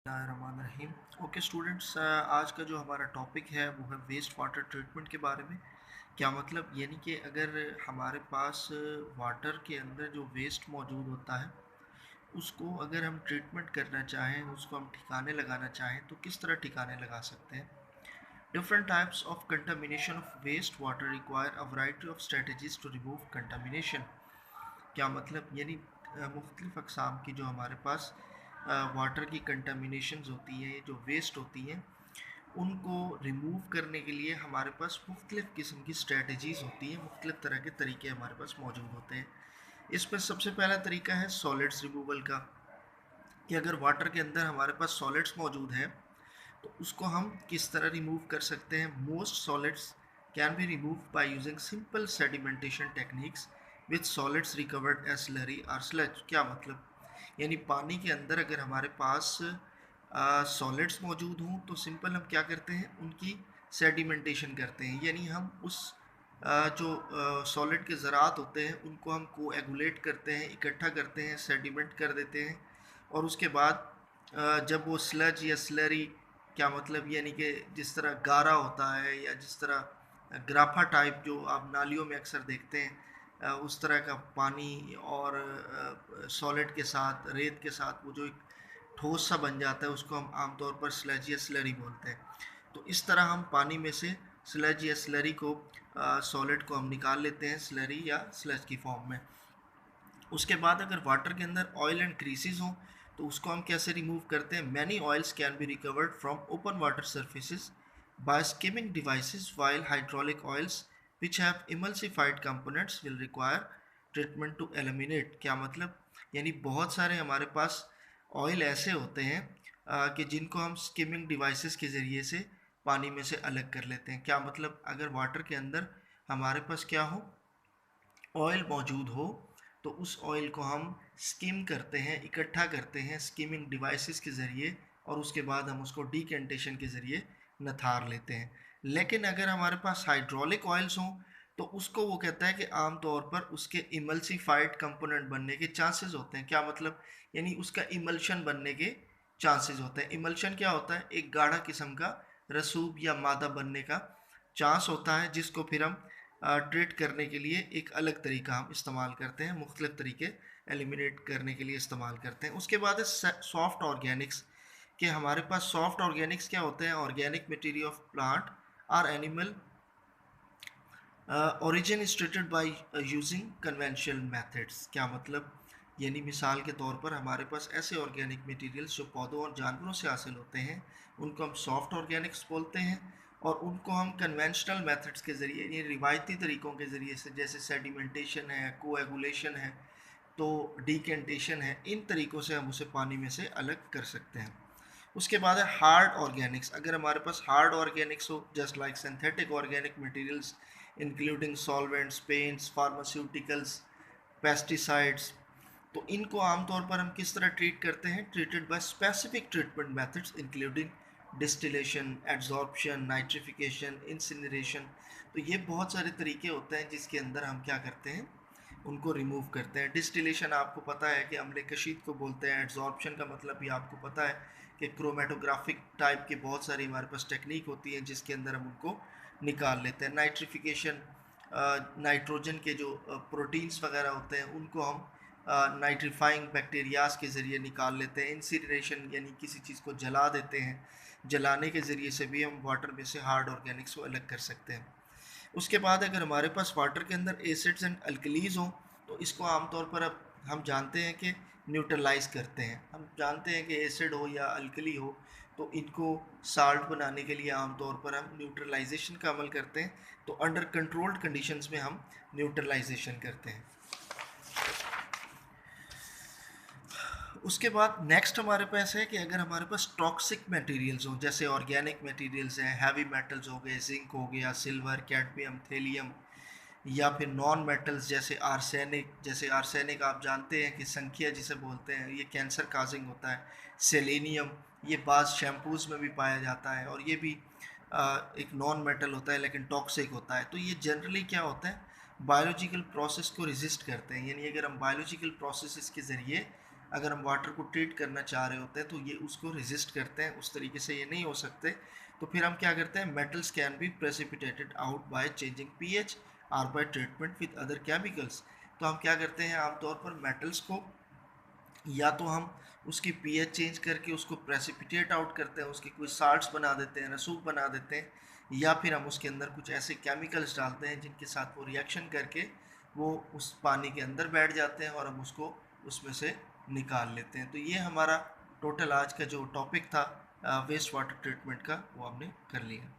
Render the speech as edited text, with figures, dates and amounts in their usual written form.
रहीम। Okay students, आज का जो हमारा टॉपिक है वो है वेस्ट वाटर ट्रीटमेंट के बारे में। क्या मतलब, यानी कि अगर हमारे पास वाटर के अंदर जो वेस्ट मौजूद होता है उसको अगर हम ट्रीटमेंट करना चाहें, उसको हम ठिकाने लगाना चाहें तो किस तरह ठिकाने लगा सकते हैं। Different types of contamination of waste water require a variety of strategies to remove contamination. क्या मतलब, यानी मुख्तलिफ़ अक़साम की जो हमारे पास वाटर की कंटामिनेशंस होती हैं, जो वेस्ट होती हैं, उनको रिमूव करने के लिए हमारे पास मुख्तलिफ़ किस्म की स्ट्रेटजीज़ होती हैं, मुख्तलिफ़ तरह के तरीके हमारे पास मौजूद होते हैं। इसमें सबसे पहला तरीका है सॉलिड्स रिमूवल का, कि अगर वाटर के अंदर हमारे पास सॉलिड्स मौजूद हैं तो उसको हम किस तरह रिमूव कर सकते हैं। Most solids can be remove by using simple sedimentation techniques with solids recovered as slurry और स्लज। क्या मतलब, यानी पानी के अंदर अगर हमारे पास सॉलिड्स मौजूद हों तो सिंपल हम क्या करते हैं, उनकी सेडिमेंटेशन करते हैं, यानी हम उस जो सॉलिड के ज़रात होते हैं उनको हम कोएगुलेट करते हैं, इकट्ठा करते हैं, सेडिमेंट कर देते हैं। और उसके बाद जब वो स्लज या स्लरी, क्या मतलब, यानी कि जिस तरह गारा होता है या जिस तरह ग्राफा टाइप जो आप नालियों में अक्सर देखते हैं, उस तरह का पानी और सॉलिड के साथ, रेत के साथ वो जो एक ठोस सा बन जाता है उसको हम आमतौर पर स्लज या स्लरी बोलते हैं। तो इस तरह हम पानी में से स्लज या स्लरी को, सॉलिड को हम निकाल लेते हैं स्लरी या स्लज की फॉर्म में। उसके बाद अगर वाटर के अंदर ऑयल एंड क्रीसेस हों तो उसको हम कैसे रिमूव करते हैं। Many oils can be recovered from open water surfaces by skimming devices, while hydraulic oils which have emulsified components will require treatment to eliminate। क्या मतलब, यानी बहुत सारे हमारे पास ऑयल ऐसे होते हैं कि जिनको हम स्किमिंग डिवाइसेस के ज़रिए से पानी में से अलग कर लेते हैं। क्या मतलब, अगर वाटर के अंदर हमारे पास क्या हो, ऑयल मौजूद हो, तो उस ऑयल को हम स्किम करते हैं, इकट्ठा करते हैं स्किमिंग डिवाइसेस के ज़रिए, और उसके बाद हम उसको डीकेंटेशन के ज़रिए नथार लेते हैं। लेकिन अगर हमारे पास हाइड्रोलिक ऑयल्स हों तो उसको वो कहता है कि आम तौर पर उसके इमल्सिफाइड कंपोनेंट बनने के चांसेस होते हैं। क्या मतलब, यानी उसका इमल्शन बनने के चांसेस होते हैं। इमल्शन क्या होता है, एक गाढ़ा किस्म का रसूब या मादा बनने का चांस होता है, जिसको फिर हम ट्रीट करने के लिए एक अलग तरीका हम इस्तेमाल करते हैं, मुख्तलिफ तरीके एलिमिनेट करने के लिए इस्तेमाल करते हैं। उसके बाद है सॉफ्ट ऑर्गेनिक्स, कि हमारे पास सॉफ्ट ऑर्गेनिक्स क्या होते हैं, ऑर्गेनिक मटेरियल ऑफ प्लांट और animal origin is treated by using conventional methods. क्या मतलब, यानी मिसाल के तौर पर हमारे पास ऐसे ऑर्गेनिक मटेरियल्स जो पौधों और जानवरों से हासिल होते हैं उनको हम सॉफ्ट ऑर्गेनिक्स बोलते हैं, और उनको हम कन्वेंशनल मेथड्स के ज़रिए, यानी रिवायती तरीक़ों के ज़रिए से, जैसे सेडिमेंटेशन है, कोएगुलेशन है, तो डीकेंटेशन है, इन तरीक़ों से हम उसे पानी में से अलग कर सकते हैं। उसके बाद है हार्ड ऑर्गेनिक्स। अगर हमारे पास हार्ड ऑर्गेनिक्स हो, just like synthetic organic materials including solvents, paints, pharmaceuticals, pesticides, तो इनको आमतौर पर हम किस तरह ट्रीट करते हैं, treated by specific treatment methods including distillation, adsorption, nitrification, incineration. तो ये बहुत सारे तरीके होते हैं जिसके अंदर हम क्या करते हैं, उनको रिमूव करते हैं। डिस्टिलेशन आपको पता है कि अम्ल कशीद को बोलते हैं। एड्जॉर्प्शन का मतलब भी आपको पता है कि क्रोमेटोग्राफिक टाइप के बहुत सारी हमारे पास टेक्निक होती है जिसके अंदर हम उनको निकाल लेते हैं। नाइट्रिफिकेशन, नाइट्रोजन के जो प्रोटीन्स वगैरह होते हैं उनको हम नाइट्रीफाइंग बैक्टीरियाज के ज़रिए निकाल लेते हैं। इंसिनरेशन, यानी किसी चीज़ को जला देते हैं, जलाने के ज़रिए से भी हम वाटर में से हार्ड ऑर्गेनिक्स को अलग कर सकते हैं। उसके बाद अगर हमारे पास वाटर के अंदर एसिड्स एंड अल्कलीज हों तो इसको आमतौर पर अब हम जानते हैं कि न्यूट्रलाइज करते हैं। हम जानते हैं कि एसिड हो या अल्कली हो तो इनको साल्ट बनाने के लिए आमतौर पर हम न्यूट्रलाइजेशन का अमल करते हैं। तो अंडर कंट्रोल्ड कंडीशंस में हम न्यूट्रलाइजेशन करते हैं। उसके बाद नेक्स्ट हमारे पास है कि अगर हमारे पास टॉक्सिक मटेरियल्स हों, जैसे ऑर्गेनिक मटेरियल्स हैं, हैवी मेटल्स हो गए, जिंक हो गया, सिल्वर, कैडमियम, थेलियम, या फिर नॉन मेटल्स जैसे आर्सेनिक। जैसे आर्सेनिक आप जानते हैं कि संख्या जिसे बोलते हैं, ये कैंसर काजिंग होता है। सेलेनियम, ये बाज़ शैम्पूज़ में भी पाया जाता है और ये भी एक नॉन मेटल होता है लेकिन टॉक्सिक होता है। तो ये जनरली क्या होता है, बायोलॉजिकल प्रोसेस को रेजिस्ट करते हैं, यानी अगर हम बायोलॉजिकल प्रोसेस के ज़रिए अगर हम वाटर को ट्रीट करना चाह रहे होते हैं तो ये उसको रेजिस्ट करते हैं, उस तरीके से ये नहीं हो सकते। तो फिर हम क्या करते हैं, metals can be precipitated out by changing pH और by treatment with other chemicals. तो हम क्या करते हैं, आमतौर पर मेटल्स को या तो हम उसकी पीएच चेंज करके उसको प्रेसिपिटेट आउट करते हैं, उसके कुछ साल्ट्स बना देते हैं, रसूख बना देते हैं, या फिर हम उसके अंदर कुछ ऐसे केमिकल्स डालते हैं जिनके साथ वो रिएक्शन करके वो उस पानी के अंदर बैठ जाते हैं और हम उसको उसमें से निकाल लेते हैं। तो ये हमारा टोटल आज का जो टॉपिक था वेस्ट वाटर ट्रीटमेंट का, वो हमने कर लिया।